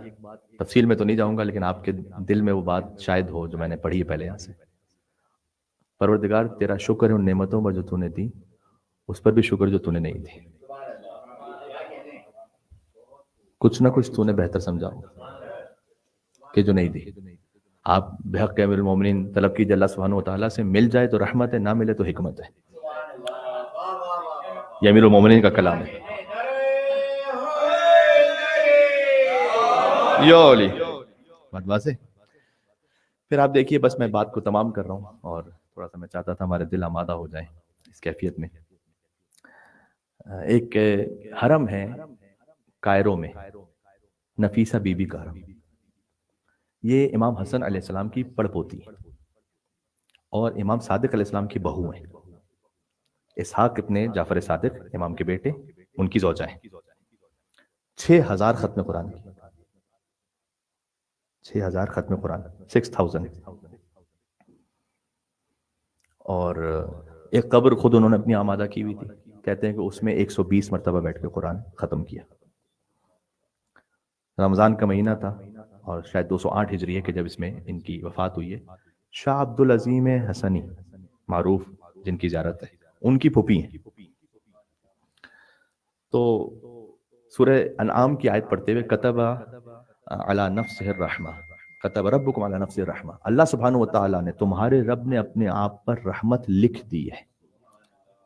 تفصیل میں تو نہیں جاؤں گا، لیکن آپ کے دل میں وہ بات شاید ہو جو میں نے پڑھی ہے پہلے یہاں سے. پروردگار تیرا شکر ہے ان نعمتوں پر جو تو نے دی، اس پر بھی شکر جو تو نے نہیں دی. کچھ نہ کچھ تو نے بہتر سمجھا کہ جو نہیں دی. آپ بحق امیر المومنین طلب کیجئے اللہ سبحانہ وتعالیٰ سے، مل جائے تو رحمت ہے، نہ ملے تو حکمت ہے. یہ امیر المومنین کا کلام ہے. بات واضح. پھر آپ دیکھیے، بس میں بات کو تمام کر رہا ہوں اور تھوڑا سا میں چاہتا تھا ہمارے دل آمادہ ہو جائیں اس کیفیت میں. ایک حرم ہے کائرو میں، نفیسہ بی بی کا حرم. یہ امام حسن علیہ السلام کی پڑ پوتی اور امام صادق علیہ السلام کی بہو ہیں. اسحاق ابن جعفر صادق امام کے بیٹے، ان کی زوجہ ہیں. 6000 ختم قرآن کی، 6000 ختم قرآن، 6000. اور ایک قبر خود انہوں نے اپنی آمادہ کی ہوئی تھی، کہتے ہیں کہ اس میں 120 مرتبہ بیٹھ کے قرآن ختم کیا. رمضان کا مہینہ تھا اور شاید 208 ہجری ہے کہ جب اس میں ان کی وفات ہوئی ہے. شاہ عبد العظیم حسنی معروف جن کی زیارت ہے، ان کی پھوپھی ہیں. تو سورہ انعام کی آیت پڑھتے ہوئے کتب علی نفسہ الرحمہ، کتب ربکم علی نفسہ الرحمہ، اللہ سبحانہ وتعالی نے، تمہارے رب نے اپنے آپ پر رحمت لکھ دی ہے.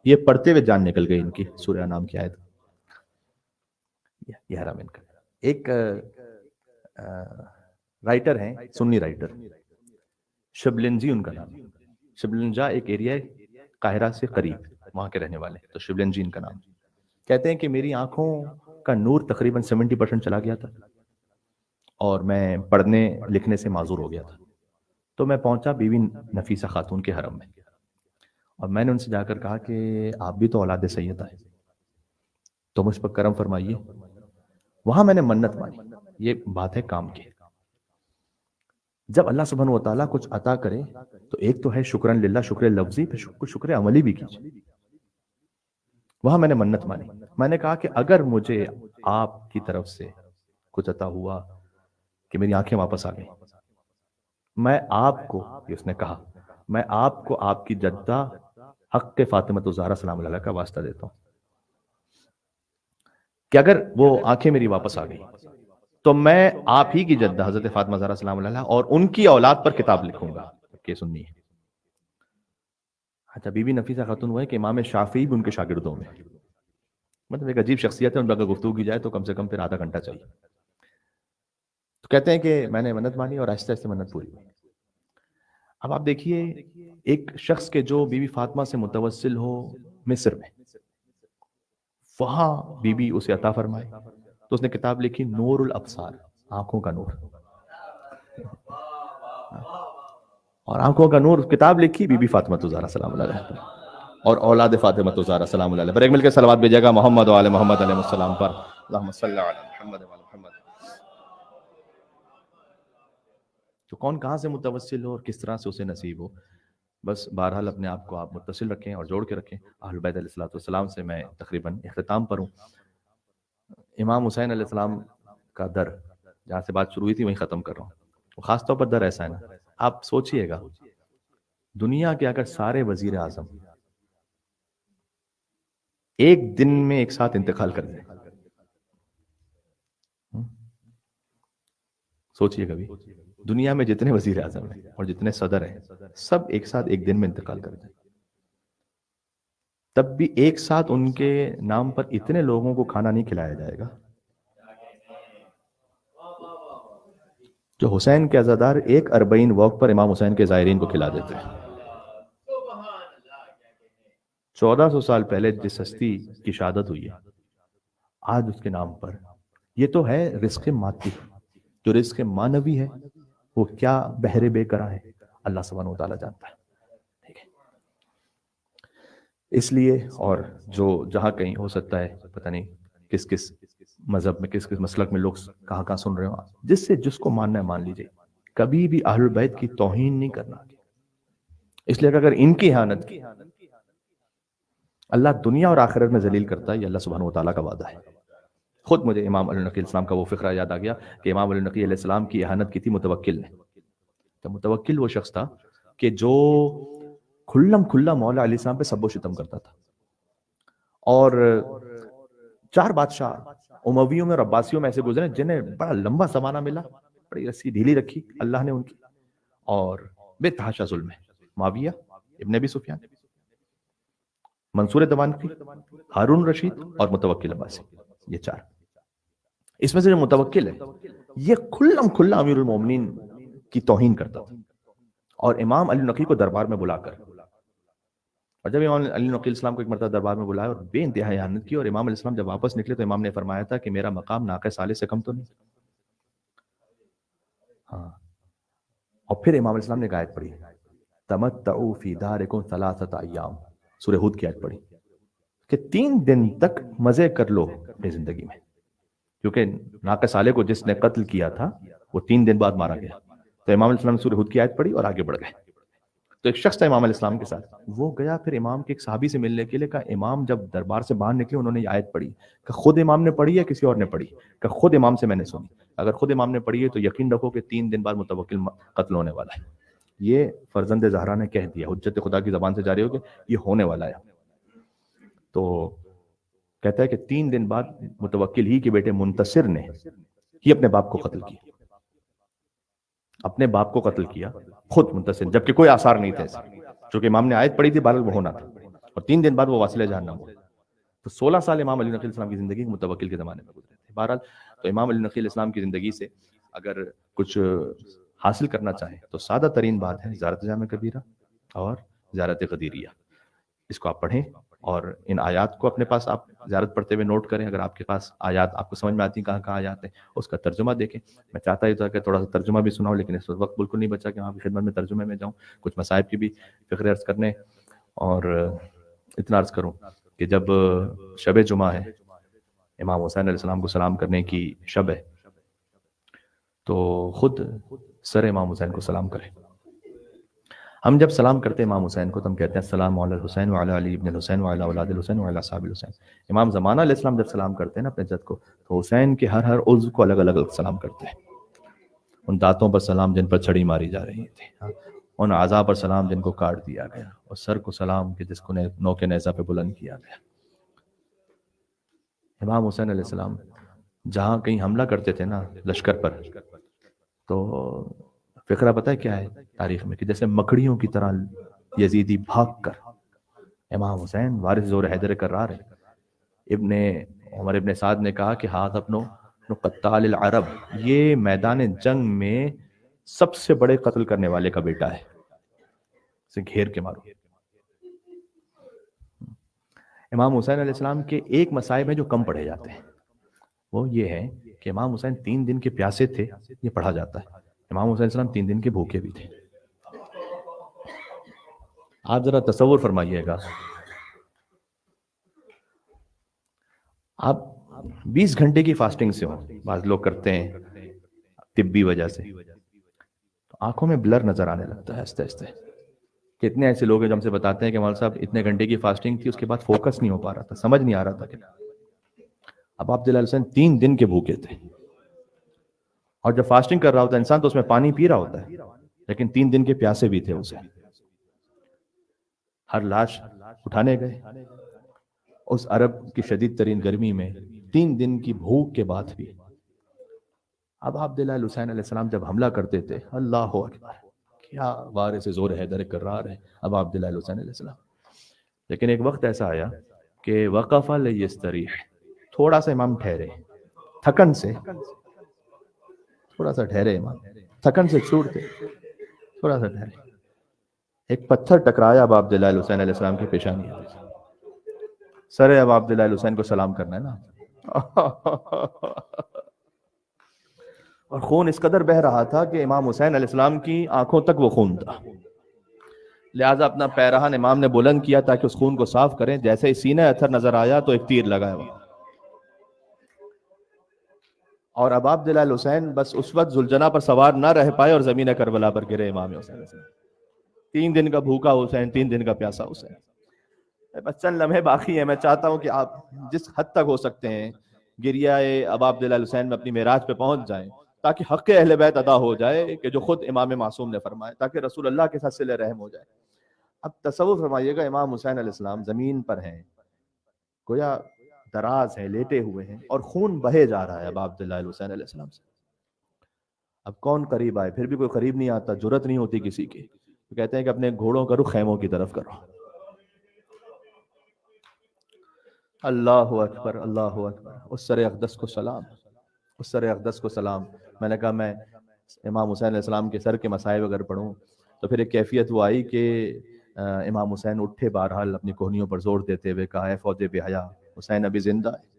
یہ پڑھتے ہوئے جان نکل گئی ان کی سورہ انعام کی آیت. یہ حرام ان کا. ایک رائٹر ہیں، سنی رائٹر، شبلنجی ان کا نام. شبلنجا ایک ایریا ہے قاہرہ سے قریب، وہاں کے رہنے والے، تو شبلنجی ان کا نام. کہتے ہیں کہ میری آنکھوں کا نور تقریباً 70% چلا گیا تھا اور میں پڑھنے لکھنے سے معذور ہو گیا تھا. تو میں پہنچا بی بی نفیسہ خاتون کے حرم میں، اور میں نے ان سے جا کر کہا کہ آپ بھی تو اولاد سیدہ ہیں، تو مجھ پر کرم فرمائیے. وہاں میں نے منت مانی. یہ بات ہے کام کی. جب اللہ سبحانہ وتعالیٰ کچھ عطا کرے تو ایک تو ہے شکرن للہ، شکر لفظی، پھر شکر عملی بھی کیجیے. وہاں میں نے منت مانی. میں نے کہا کہ اگر مجھے آپ کی طرف سے کچھ عطا ہوا کہ میری آنکھیں واپس آ گئیں، میں آپ کو، یہ اس نے کہا، میں آپ کو آپ کی جدہ حق فاطمہ الزہرا سلام اللہ علیہا کا واسطہ دیتا ہوں کہ اگر وہ آنکھیں میری واپس آ گئی تو میں آپ ہی کی جدہ حضرت فاطمہ زہرا سلام اللہ علیہا اور ان کی اولاد پر کتاب لکھوں گا کہ سننی ہے. اچھا، بی بی نفیسہ خاتون وہ ہے کہ امام شافعی بھی ان کے شاگردوں میں، مطلب ایک عجیب شخصیت ہے. ان پر اگر گفتگو کی جائے تو کم سے کم پھر آدھا گھنٹہ چاہیے. تو کہتے ہیں کہ میں نے منت مانی اور آہستہ آہستہ منت پوری ہوئی. اب آپ دیکھیے، ایک شخص کے جو بی بی فاطمہ سے متوسل ہو مصر میں، وہاں بی بی اسے عطا فرمائے، تو اس نے کتاب لکھی نور الابصار، آنکھوں کا نور. اور آنکھوں کا نور کتاب لکھی بی بی فاطمہ الزہرا سلام اللہ علیہا اور اولاد فاطمہ الزہرا سلام اللہ علیہا پر. ایک مل کے صلوات بھیجیے گا محمد و آل محمد علیہ السلام پر. اللہم صلی علی محمد و آل محمد. تو کون کہاں سے متوسل ہو اور کس طرح سے اسے نصیب ہو، بس بہرحال اپنے آپ کو آپ متصل رکھیں اور جوڑ کے رکھیں. اہل بیت علیہ الصلوۃ والسلام سے میں تقریباً اختتام پر ہوں. امام حسین علیہ السلام کا در، جہاں سے بات شروع ہوئی تھی وہیں ختم کر رہا ہوں. خاص طور پر در ایسا ہے نا، آپ سوچئے گا دنیا کے اگر سارے وزیر اعظم ایک دن میں ایک ساتھ انتقال کر دیں، سوچئے کبھی دنیا میں جتنے وزیر اعظم ہیں اور جتنے صدر ہیں سب ایک ساتھ ایک دن میں انتقال کر دیں، تب بھی ایک ساتھ ان کے نام پر اتنے لوگوں کو کھانا نہیں کھلایا جائے گا جو حسین کے عزادار ایک 40 واک پر امام حسین کے زائرین کو کھلا دیتے ہیں. 1400 سال پہلے جس ہستی کی شہادت ہوئی ہے، آج اس کے نام پر، یہ تو ہے رزق مادی. جو رزق معنوی ہے وہ کیا بحر بے کرا ہے اللہ سبحانہ و تعالیٰ جانتا ہے. ٹھیک ہے، اس لیے اور جو جہاں کہیں ہو سکتا ہے، پتہ نہیں کس کس مذہب میں، کس کس مسلک میں لوگ کہاں کہاں سن رہے ہوں، جس سے جس کو ماننا ہے مان لیجئے. کبھی بھی اہل بیت کی توہین نہیں کرنا، اس لیے کہ اگر ان کی اہانت کی اللہ دنیا اور آخرت میں ذلیل کرتا ہے، یہ اللہ سبحانہ و تعالیٰ کا وعدہ ہے. خود مجھے امام علی نقی السلام کا وہ فقرہ یاد آ گیا کہ امام علی نقی علیہ السلام کی اہانت کی تھی متوکل نے. تو متوکل وہ شخص تھا کہ جو کھلم کھلا مولا علیہ السلام پہ سب و شتم کرتا تھا. اور 4 بادشاہ امویوں میں اور عباسیوں میں ایسے گزرے جنہیں بڑا لمبا زمانہ ملا، بڑی رسی ڈھیلی رکھی اللہ نے ان کی، اور بے تحاشا ظلم ہے. معاویہ ابن ابی سفیان، منصور دوانقی، ہارون رشید اور متوکل عباسی، یہ 4. اس میں سے جو متوکل ہے یہ کھلم کھلا امیر المومنین کی توہین کرتا تھا، اور امام علی نقی کو دربار میں بلا کر اور جب امام علی نقی السلام کو ایک مرتبہ دربار میں بلایا اور بے انتہا احانت کی، اور امام علیہ السلام جب واپس نکلے تو امام نے فرمایا تھا کہ میرا مقام ناقہ صالح سے کم تو نہیں. ہاں. اور پھر امام علیہ السلام نے ایک آیت پڑھی، تمتعوا فی دارکم ثلاثۃ ایام، سورہ ہود کی آیت پڑھی کہ 3 دن تک مزے کر لو اپنی زندگی میں، کیونکہ ناقہ صالح کو جس نے قتل کیا تھا وہ 3 دن بعد مارا گیا. تو امام علیہ السلام نے سورہ ہود کی آیت پڑھی اور آگے بڑھ گئے. تو ایک شخص تھا امام علیہ السلام کے ساتھ، وہ گیا پھر امام کے ایک صحابی سے ملنے کے لیے. کہا امام جب دربار سے باہر نکلے انہوں نے یہ آیت پڑھی. کہ خود امام نے پڑھی ہے کسی اور نے پڑھی؟ کہ خود امام سے میں نے سنی. اگر خود امام نے پڑھی ہے تو یقین رکھو کہ 3 دن بعد متوکل قتل ہونے والا ہے. یہ فرزند زہرا نے کہہ دیا، حجت خدا کی زبان سے جاری ہو کہ یہ ہونے والا ہے. تو کہتا ہے کہ 3 دن بعد متوکل ہی کے بیٹے منتصر نے ہی اپنے باپ کو قتل کیا، اپنے باپ کو قتل کیا خود منتصر، جبکہ کوئی آثار نہیں تھے ایسے. چونکہ امام نے آیت پڑھی تھی بہرحال وہ ہونا تھا، اور 3 دن بعد وہ واصل جہنم ہوا. تو 16 سال امام علی نقی السلام کی زندگی متوکل کے زمانے میں گزرے تھے. بہرحال تو امام علی نقی السلام کی زندگی سے اگر کچھ حاصل کرنا چاہیں تو سادہ ترین بات ہے زیارت جامع کبیرہ اور زیارت غدیریہ. اس کو آپ پڑھیں اور ان آیات کو اپنے پاس آپ زیارت پڑھتے ہوئے نوٹ کریں. اگر آپ کے پاس آیات آپ کو سمجھ میں آتی ہیں کہاں کہاں آیات ہیں اس کا ترجمہ دیکھیں. میں چاہتا ہی تھا کہ تھوڑا سا ترجمہ بھی سناؤں، لیکن اس وقت بالکل نہیں بچا کہ آپ کی خدمت میں ترجمے میں جاؤں. کچھ مصائب کی بھی فکر عرض کرنے، اور اتنا عرض کروں کہ جب شب جمعہ ہے، امام حسین علیہ السلام کو سلام کرنے کی شب ہے، تو خود سر امام حسین کو سلام کریں. ہم جب سلام کرتے ہیں امام حسین کو تو ہم کہتے ہیں السلام علی الحسین وعلی علی ابن الحسین وعلی اولاد الحسین وعلی اصحاب الحسین. امام زمانہ علیہ السلام جب سلام کرتے ہیں نا اپنے جد کو، تو حسین کے ہر عضو کو الگ الگ سلام کرتے ہیں. ان دانتوں پر سلام جن پر چھڑی ماری جا رہی تھی، ان اعضاء پر سلام جن کو کاٹ دیا گیا، اور سر کو سلام کہ جس کو نو کے نیزہ پہ بلند کیا گیا. امام حسین علیہ السلام جہاں کہیں حملہ کرتے تھے نا لشکر پر، تو فقرہ پتہ ہے کیا ہے تاریخ میں، کہ جیسے مکڑیوں کی طرح یزیدی بھاگ کر امام حسین وارث ذو حیدر کرار ہے. ابن عمر ابن سعد نے کہا کہ ہاتھ اپنو قتال العرب، یہ میدان جنگ میں سب سے بڑے قتل کرنے والے کا بیٹا ہے، اسے گھیر کے مارو. امام حسین علیہ السلام کے ایک مصائب ہیں جو کم پڑھے جاتے ہیں، وہ یہ ہے کہ امام حسین 3 دن کے پیاسے تھے، یہ پڑھا جاتا ہے. امام حسین علیہ السلام 3 دن کے بھوکے بھی تھے. آپ ذرا تصور فرمائیے گا، آپ 20 گھنٹے کی فاسٹنگ سے ہوں، بعض لوگ کرتے ہیں طبی وجہ سے، تو آنکھوں میں بلر نظر آنے لگتا ہے آہستہ آہستہ. کتنے ایسے لوگ ہیں جو ہم سے بتاتے ہیں کہ مولانا صاحب اتنے گھنٹے کی فاسٹنگ تھی، اس کے بعد فوکس نہیں ہو پا رہا تھا، سمجھ نہیں آ رہا تھا. کہ اب آپ علیہ السلام 3 دن کے بھوکے تھے، اور جب فاسٹنگ کر رہا ہوتا ہے انسان تو اس میں پانی پی رہا ہوتا ہے، لیکن 3 دن کے پیاسے بھی تھے. اسے ہر لاش اٹھانے گئے اس عرب کی شدید ترین گرمی میں 3 دن کی بھوک کے بعد بھی. اب عبداللہ الحسین علیہ السلام جب حملہ کرتے تھے، اللہ اکبر، کیا وارث ذو حیدر کرار ہے اب عبداللہ الحسین علیہ السلام. لیکن ایک وقت ایسا آیا کہ وقف لیستریح، تھوڑا سا امام ٹھہرے، تھکن سے تھوڑا سا ٹھہرے، امام تھکن سے چھوٹتے تھوڑا سا ٹھہرے. ایک پتھر ٹکرایا اب عبداللہ الحسین علیہ السلام کی پیشانی ہے. سر اب عبداللہ الحسین کو سلام کرنا ہے نا، اور خون اس قدر بہ رہا تھا کہ امام حسین علیہ السلام کی آنکھوں تک وہ خون تھا. لہٰذا اپنا پیرہن امام نے بلند کیا تاکہ اس خون کو صاف کریں. جیسے ہی سینہ اتھر نظر آیا تو ایک تیر لگایا وہاں، اور اب عبداللہ الحسین بس اس وقت ذوالجناح پر سوار نہ رہ پائے اور زمین کربلا پر گرے امام حسین علیہ السلام. 3 دن کا بھوکا حسین، 3 دن کا پیاسا حسین. بس چند لمحے باقی ہیں، میں چاہتا ہوں کہ آپ جس حد تک ہو سکتے ہیں گریہ اب عبداللہ الحسین میں اپنی معراج پہ پہنچ جائیں، تاکہ حق اہل بیت ادا ہو جائے کہ جو خود امام معصوم نے فرمائے، تاکہ رسول اللہ کے ساتھ صلہ رحم ہو جائے. اب تصور فرمائیے گا، امام حسین علیہ السلام زمین پر ہیں، گویا دراز ہیں، لیٹے ہوئے ہیں، اور خون بہے جا رہا ہے اب عبداللہ الحسین علیہ السلام سے. اب کون قریب آئے؟ پھر بھی کوئی قریب نہیں آتا، جرت نہیں ہوتی کسی کی. تو کہتے ہیں کہ اپنے گھوڑوں کا رخ خیموں کی طرف کرو. اللہ اکبر، اللہ اکبر. اس سر اقدس کو سلام، اس سر اقدس کو سلام. میں نے کہا میں امام حسین علیہ السلام کے سر کے مصائب اگر پڑھوں تو پھر ایک کیفیت وہ آئی کہ امام حسین اٹھے، بہرحال اپنی کوہنیوں پر زور دیتے ہوئے کہا، اے فوج بے حیا، حسین ابھی زندہ ہے۔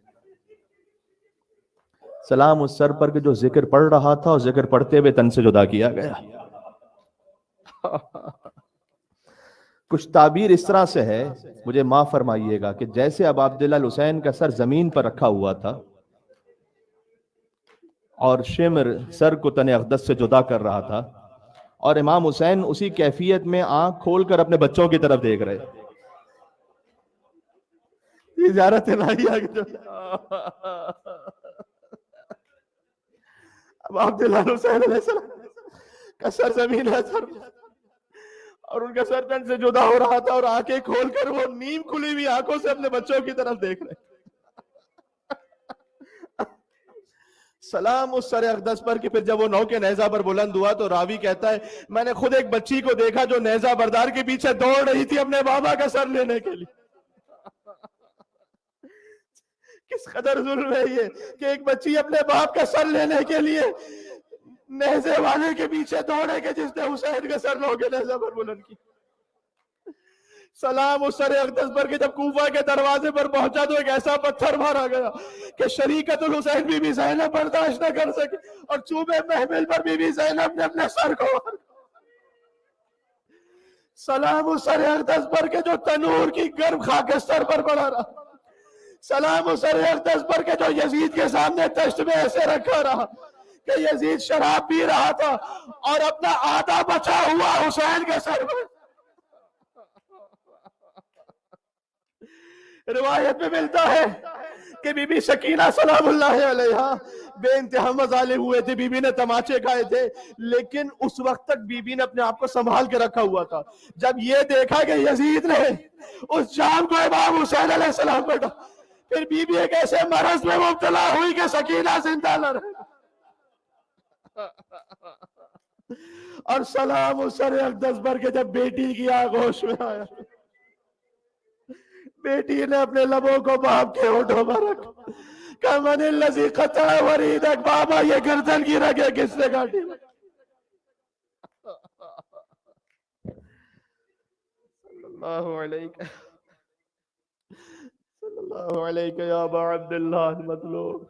سلام اس سر پر کہ جو ذکر پڑھ رہا تھا اور ذکر پڑھتے ہوئے تن سے جدا کیا گیا۔ کچھ تعبیر اس طرح سے ہے، مجھے معاف فرمائیے گا، کہ جیسے اب عبداللہ الحسین کا سر زمین پر رکھا ہوا تھا اور شمر سر کو تن اقدس سے جدا کر رہا تھا، اور امام حسین اسی کیفیت میں آنکھ کھول کر اپنے بچوں کی طرف دیکھ رہے۔ یہ زیارت الہیہ کی جو اب عبداللہ الحسین علیہ السلام کا سر زمین ہے، سر اور ان کا سر تن سے جدا ہو رہا تھا، اور آنکھیں کھول کر وہ نیم کھلی ہوئی آنکھوں سے اپنے بچوں کی طرف دیکھ رہے۔ سلام اس سر اقدس پر کہ پھر جب وہ نو کے نیزہ پر بلند ہوا تو راوی کہتا ہے میں نے خود ایک بچی کو دیکھا جو نیزہ بردار کے پیچھے دوڑ رہی تھی اپنے بابا کا سر لینے کے لیے۔ کس قدر ظلم ہے یہ کہ ایک بچی اپنے باپ کا سر لینے کے لیے نیزے والے کے پیچھے دوڑے کہ جس نے حسین کا سر نو کے نیزہ پر بلند کی۔ سلام اس سر اقدس پر کہ جب کوفہ کے دروازے پر پہنچا تو ایک ایسا پتھر مارا گیا کہ شریکت الحسین بی بی زینب برداشت نہ کر سکے، اور چوبے محمل پر بی بی زینب نے اپنے سر کو۔ سلام اس سر اقدس پر کہ جو تنور کی گرم خاکستر پر پڑا رہا۔ سلام اس سر اقدس پر کہ جو یزید کے سامنے تشت میں ایسے رکھا رہا کہ یزید شراب پی رہا تھا اور اپنا آدھا بچا ہوا حسین کے سر پر۔ روایت میں ملتا ہے کہ بی بی سکینہ سلام اللہ علیہا بے انتہا مظالم ہوئے تھے، بی بی نے تماچے کھائے تھے، لیکن اس وقت تک بی بی نے اپنے آپ کو سنبھال کے رکھا ہوا تھا۔ جب یہ دیکھا کہ یزید نے اس جام کو امام حسین علیہ السلام پر ڈالا، پھر بی بی ایک ایسے مرض میں مبتلا ہوئی کہ سکینہ زندہ نہ رہے۔ اور سلام اس سر اقدس پر کہ جب بیٹی کی آغوش میں آیا، بیٹی نے اپنے لبوں کو باپ کے ہونٹوں پر رکھا، کہ من الذی قطع وریدک، بابا یہ گردن کی رگیں کس نے کاٹی؟ صلی اللہ علیہ صلی اللہ علیہ یا ابا عبداللہ المطلوب۔